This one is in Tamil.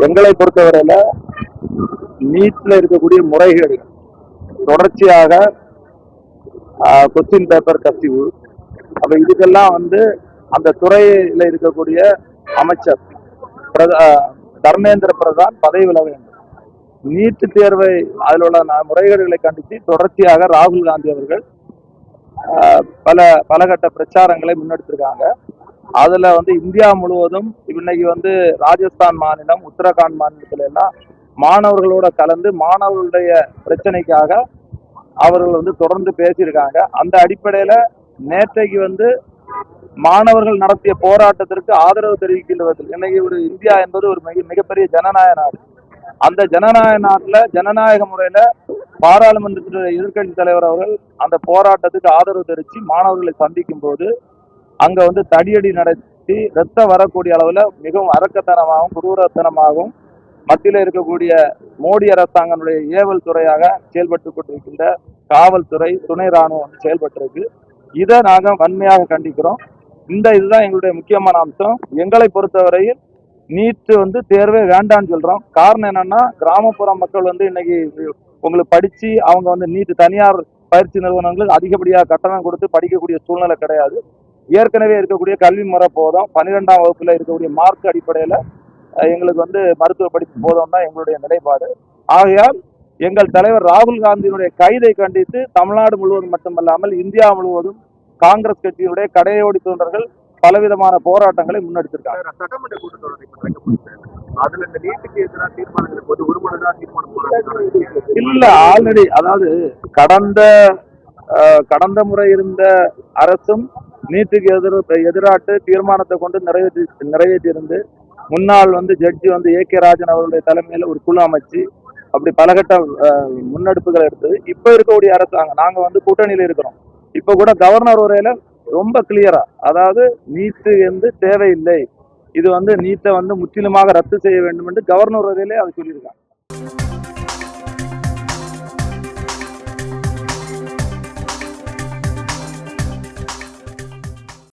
எங்களை பொறுத்தவரையில நீட்ல இருக்கக்கூடிய முறைகேடு தொடர்ச்சியாக கொஸ்டின் பேப்பர் கசிவு, அப்ப இதுக்கெல்லாம் அந்த துறையில இருக்கக்கூடிய அமைச்சர் தர்மேந்திர பிரதான் பதவி விலக வேண்டும். நீட் தேர்வை அதில் உள்ள முறைகேடுகளை கண்டித்து தொடர்ச்சியாக ராகுல் காந்தி அவர்கள் பல கட்ட பிரச்சாரங்களை முன்னெடுத்திருக்காங்க. அதுல இந்தியா முழுவதும் இன்னைக்கு ராஜஸ்தான் மாநிலம், உத்தரகாண்ட் மாநிலத்துல எல்லாம் மாணவர்களோட கலந்து மாணவர்களுடைய பிரச்சனைக்காக அவர்கள் தொடர்ந்து பேசியிருக்காங்க. அந்த அடிப்படையில நேற்றைக்கு மாணவர்கள் நடத்திய போராட்டத்திற்கு ஆதரவு தெரிவிக்கின்ற இன்னைக்கு ஒரு இந்தியா என்பது ஒரு மிகப்பெரிய ஜனநாயக நாடு. அந்த ஜனநாயக நாட்டுல ஜனநாயக முறையில பாராளுமன்ற எதிர்கட்சி தலைவர் அவர்கள் அந்த போராட்டத்துக்கு ஆதரவு தெரிவித்து மாணவர்களை சந்திக்கும் போது அங்க தடியடி நடத்தி ரத்தம் வரக்கூடிய அளவுல மிகவும் அரக்கத்தனமாகவும் குரூரத்தனமாகவும் மத்தியில இருக்கக்கூடிய மோடி அரசாங்கனுடைய ஏவல் துறையாக செயல்பட்டு கொண்டிருக்கின்ற காவல்துறை, துணை ராணுவம் செயல்பட்டிருக்கு. இதை நாங்க வன்மையாக கண்டிக்கிறோம். இதுதான் எங்களுடைய முக்கியமான அம்சம். எங்களை பொறுத்தவரையில் நீட் தேர்வே வேண்டான்னு சொல்றோம். காரணம் என்னன்னா, கிராமப்புற மக்கள் இன்னைக்கு உங்களுக்கு படிச்சு அவங்க நீட் தனியார் பயிற்சி நிறுவனங்களுக்கு அதிகப்படியாக கட்டணம் கொடுத்து படிக்கக்கூடிய சூழ்நிலை கிடையாது. ஏற்கனவே இருக்கக்கூடிய கல்வி முறை போதும். 12ஆம் வகுப்புல இருக்கக்கூடிய மார்க் அடிப்படையில எங்களுக்கு மருத்துவ படிப்பு போதும் தான் எங்களுடைய நிலைப்பாடு. ஆகையால் எங்கள் தலைவர் ராகுல் காந்தியினுடைய கைதை கண்டித்து தமிழ்நாடு முழுவதும் மட்டுமல்லாமல் இந்தியா முழுவதும் காங்கிரஸ் கட்சியினுடைய கடையோடி தொண்டர்கள் பலவிதமான போராட்டங்களை முன்னெடுத்திருக்காங்க. சட்டமன்ற கூட்டத்தொடர் அதுல இந்த நீட்டுக்கு எதிராக தீர்மானங்கள் போது ஒருமனதாக தீர்மானம் இல்ல, ஆல்ரெடி அதாவது கடந்த முறை இருந்த அரசும் நீட்டுக்கு எதிராட்டு தீர்மானத்தை கொண்டு நிறைவேற்றி இருந்து முன்னாள் ஜட்ஜி ஏ.கே. ராஜன் அவர்களுடைய தலைமையில ஒரு குழு அமைச்சு அப்படி பலகட்ட முன்னெடுப்புகளை எடுத்தது. இப்ப இருக்கக்கூடிய அரசாங்கம் நாங்க கூட்டணியில இருக்கிறோம். இப்ப கூட கவர்னர் உரையில ரொம்ப கிளியரா, அதாவது நீட்டு தேவையில்லை, இது நீட்டை முற்றிலுமாக ரத்து செய்ய வேண்டும் என்று கவர்னர் உரையிலே அது சொல்லியிருக்காங்க.